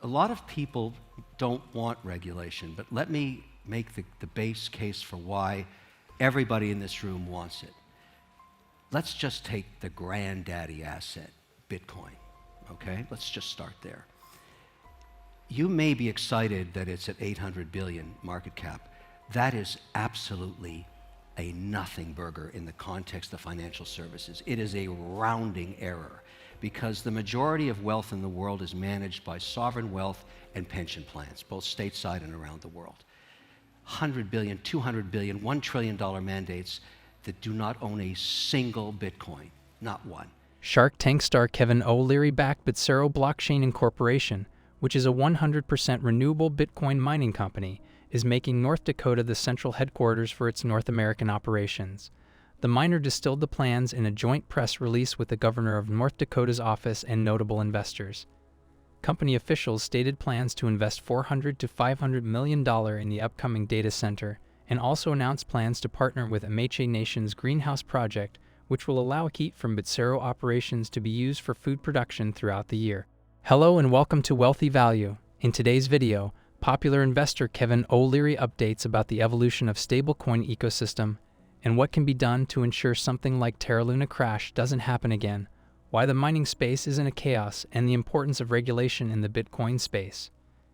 A lot of people don't want regulation, but let me make the base case for why everybody in this room wants it. Let's just take the granddaddy asset, Bitcoin, okay? Let's just start there. You may be excited that it's at 800 billion market cap. That is absolutely a nothing burger in the context of financial services. It is a rounding error because the majority of wealth in the world is managed by sovereign wealth and pension plans, both stateside and around the world. 100 billion, 200 billion, $1 trillion mandates that do not own a single Bitcoin, not one. Shark Tank star Kevin O'Leary backed Bitsero Blockchain Incorporation, which is a 100% renewable Bitcoin mining company, is making North Dakota the central headquarters for its North American operations. The miner distilled the plans in a joint press release with the governor of North Dakota's office and notable investors. Company officials stated plans to invest $400 to $500 million in the upcoming data center and also announced plans to partner with Meche Nation's greenhouse project, which will allow heat from Bitsero operations to be used for food production throughout the year. Hello and welcome to Wealthy Value. In today's video, popular investor Kevin O'Leary updates about the evolution of stablecoin ecosystem and what can be done to ensure something like Terra Luna crash doesn't happen again, why the mining space is in a chaos, and the importance of regulation in the Bitcoin space.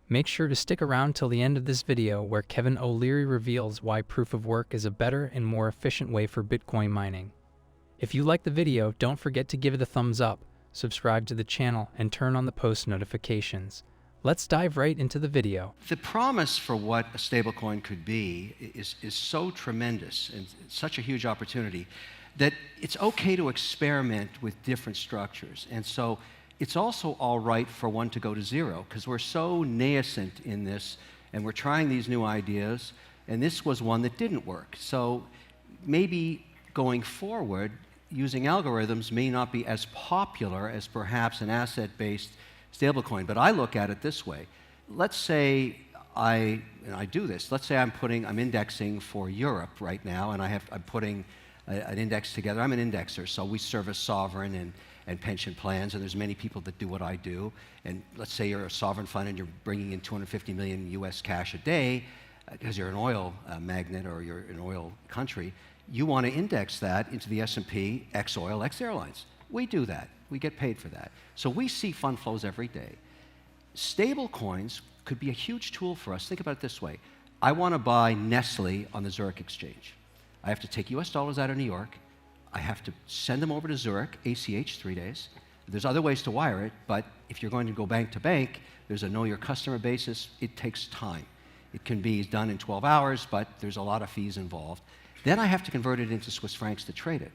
Make sure to stick around till the end of this video where Kevin O'Leary reveals why proof of work is a better and more efficient way for Bitcoin mining. If you like the video, don't forget to give it a thumbs up, subscribe to the channel, and turn on the post notifications. Let's dive right into the video. The promise for what a stablecoin could be is so tremendous and such a huge opportunity that it's okay to experiment with different structures. And so it's also all right for one to go to zero because we're so nascent in this and we're trying these new ideas, and this was one that didn't work. So maybe going forward, using algorithms may not be as popular as perhaps an asset-based stablecoin, but I look at it this way. Let's say I do this. Let's say I'm indexing for Europe right now, and I'm putting an index together. I'm an indexer, so we service sovereign and pension plans, and there's many people that do what I do. And let's say you're a sovereign fund and you're bringing in 250 million US cash a day because you're an oil magnet or you're an oil country. You want to index that into the S&P, X oil, X airlines. We do that. We get paid for that. So we see fund flows every day. Stable coins could be a huge tool for us. Think about it this way. I want to buy Nestle on the Zurich exchange. I have to take US dollars out of New York. I have to send them over to Zurich, ACH, 3 days. There's other ways to wire it, but if you're going to go bank to bank, there's a know your customer basis. It takes time. It can be done in 12 hours, but there's a lot of fees involved. Then I have to convert it into Swiss francs to trade it.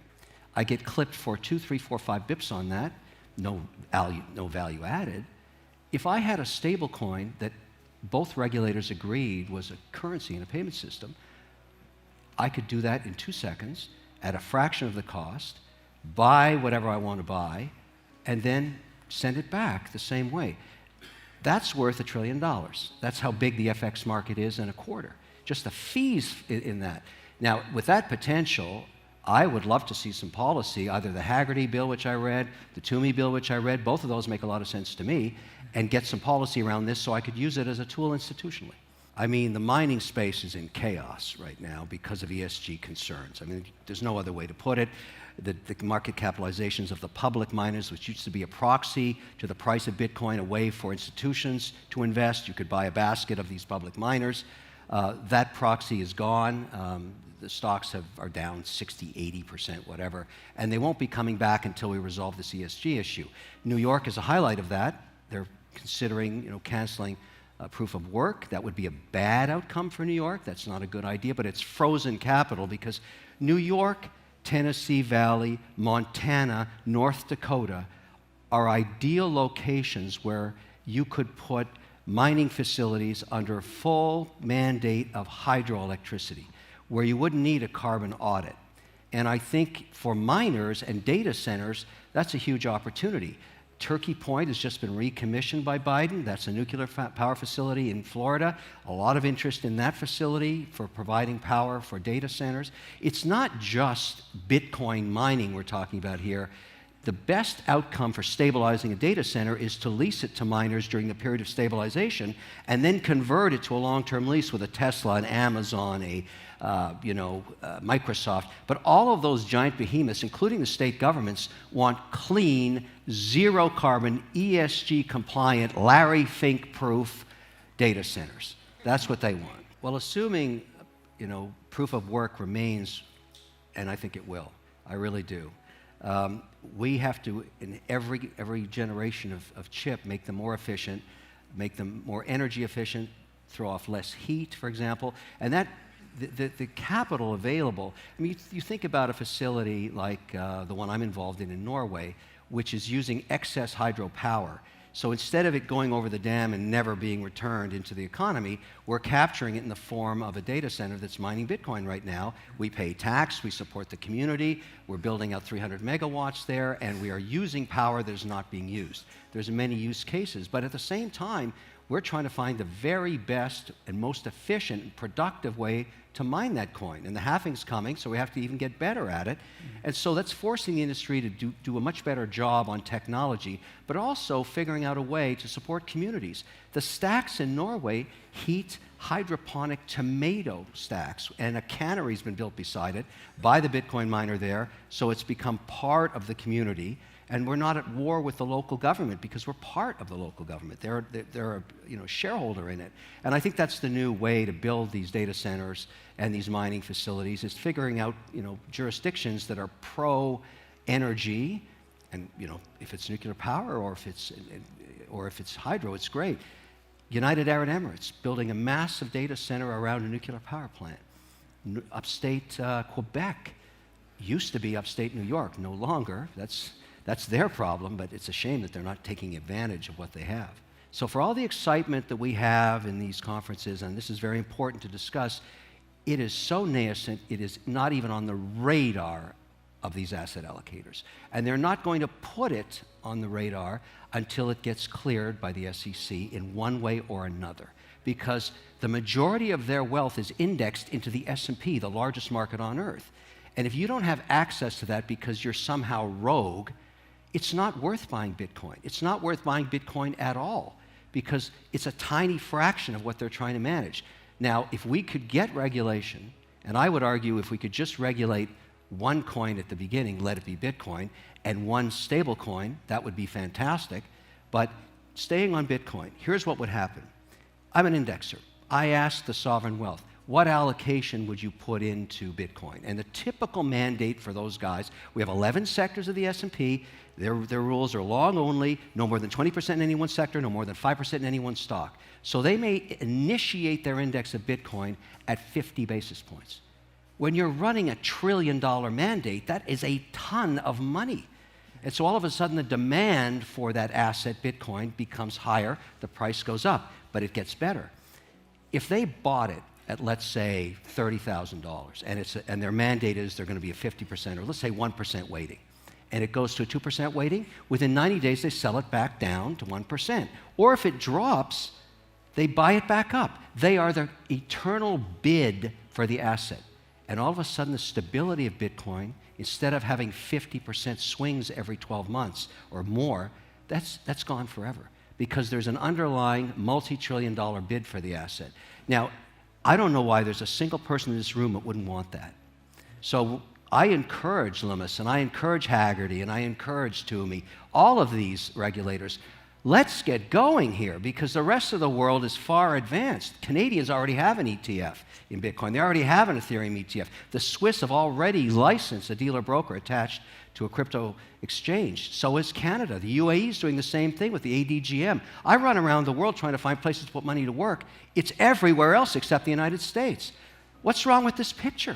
I get clipped for 2, 3, 4, 5 bips on that, no value added. If I had a stable coin that both regulators agreed was a currency and a payment system, I could do that in 2 seconds at a fraction of the cost, buy whatever I want to buy, and then send it back the same way. That's worth $1 trillion. That's how big the FX market is in a quarter. Just the fees in that. Now, with that potential, I would love to see some policy, either the Haggerty bill, which I read, the Toomey bill, which I read, both of those make a lot of sense to me, and get some policy around this so I could use it as a tool institutionally. I mean, the mining space is in chaos right now because of ESG concerns. I mean, there's no other way to put it. The market capitalizations of the public miners, which used to be a proxy to the price of Bitcoin, a way for institutions to invest. You could buy a basket of these public miners. That proxy is gone. The stocks are down 60, 80%, whatever, and they won't be coming back until we resolve this ESG issue. New York is a highlight of that. They're considering, canceling proof of work. That would be a bad outcome for New York. That's not a good idea, but it's frozen capital because New York, Tennessee Valley, Montana, North Dakota are ideal locations where you could put mining facilities under full mandate of hydroelectricity, where you wouldn't need a carbon audit. And I think for miners and data centers, that's a huge opportunity. Turkey Point has just been recommissioned by Biden. That's a nuclear power facility in Florida. A lot of interest in that facility for providing power for data centers. It's not just Bitcoin mining we're talking about here. the best outcome for stabilizing a data center is to lease it to miners during the period of stabilization and then convert it to a long-term lease with a Tesla, an Amazon, Microsoft. But all of those giant behemoths, including the state governments, want clean, zero-carbon, ESG-compliant, Larry Fink-proof data centers. That's what they want. Well, assuming, proof of work remains, and I think it will, I really do. We have to, in every generation of chip, make them more efficient, make them more energy efficient, throw off less heat, for example, and that the capital available. I mean, you think about a facility like the one I'm involved in Norway, which is using excess hydropower. So instead of it going over the dam and never being returned into the economy, we're capturing it in the form of a data center that's mining Bitcoin right now. We pay tax, we support the community, we're building out 300 megawatts there, and we are using power that is not being used. There's many use cases, but at the same time, we're trying to find the very best and most efficient and productive way to mine that coin. And the halving's coming, so we have to even get better at it. And so that's forcing the industry to do a much better job on technology, but also figuring out a way to support communities. The stacks in Norway heat hydroponic tomato stacks, and a cannery's been built beside it by the Bitcoin miner there, so it's become part of the community. And we're not at war with the local government because we're part of the local government. They're a shareholder in it. And I think that's the new way to build these data centers and these mining facilities, is figuring out jurisdictions that are pro-energy, and if it's nuclear power or if it's hydro, it's great. United Arab Emirates building a massive data center around a nuclear power plant. Upstate Quebec used to be upstate New York, no longer. That's their problem, but it's a shame that they're not taking advantage of what they have. So for all the excitement that we have in these conferences, and this is very important to discuss, it is so nascent, it is not even on the radar of these asset allocators. And they're not going to put it on the radar until it gets cleared by the SEC in one way or another, because the majority of their wealth is indexed into the S&P, the largest market on earth. And if you don't have access to that because you're somehow rogue, it's not worth buying Bitcoin. It's not worth buying Bitcoin at all because it's a tiny fraction of what they're trying to manage. Now, if we could get regulation, and I would argue if we could just regulate one coin at the beginning, let it be Bitcoin, and one stable coin, that would be fantastic. But staying on Bitcoin, here's what would happen. I'm an indexer. I asked the sovereign wealth, what allocation would you put into Bitcoin? And the typical mandate for those guys, we have 11 sectors of the S&P. Their rules are long only, no more than 20% in any one sector, no more than 5% in any one stock. So they may initiate their index of Bitcoin at 50 basis points. When you're running a $1 trillion mandate, that is a ton of money. And so all of a sudden the demand for that asset, Bitcoin, becomes higher, the price goes up, but it gets better. If they bought it at, let's say, $30,000, and their mandate is they're going to be a 50%, or let's say 1% weighting, and it goes to a 2% weighting, within 90 days they sell it back down to 1%. Or if it drops, they buy it back up. They are the eternal bid for the asset. And all of a sudden the stability of Bitcoin, instead of having 50% swings every 12 months or more, that's gone forever, because there's an underlying multi-trillion-dollar bid for the asset. Now, I don't know why there's a single person in this room that wouldn't want that. So I encourage Lummis, and I encourage Haggerty, and I encourage Toomey, all of these regulators, let's get going here, because the rest of the world is far advanced. Canadians already have an ETF in Bitcoin. They already have an Ethereum ETF. The Swiss have already licensed a dealer-broker attached to a crypto exchange. So is Canada. The UAE is doing the same thing with the ADGM. I run around the world trying to find places to put money to work. It's everywhere else except the United States. What's wrong with this picture?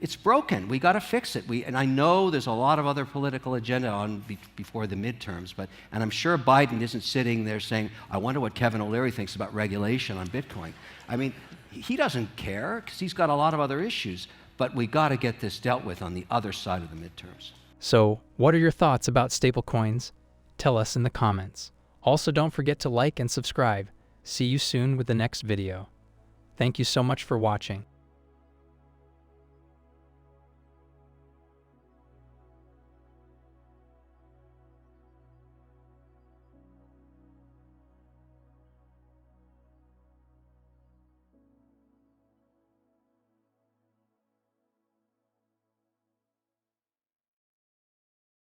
It's broken. We got to fix it. And I know there's a lot of other political agenda on before the midterms, and I'm sure Biden isn't sitting there saying, I wonder what Kevin O'Leary thinks about regulation on Bitcoin. I mean, he doesn't care because he's got a lot of other issues, but we got to get this dealt with on the other side of the midterms. So, what are your thoughts about stablecoins? Tell us in the comments. Also, don't forget to like and subscribe. See you soon with the next video. Thank you so much for watching.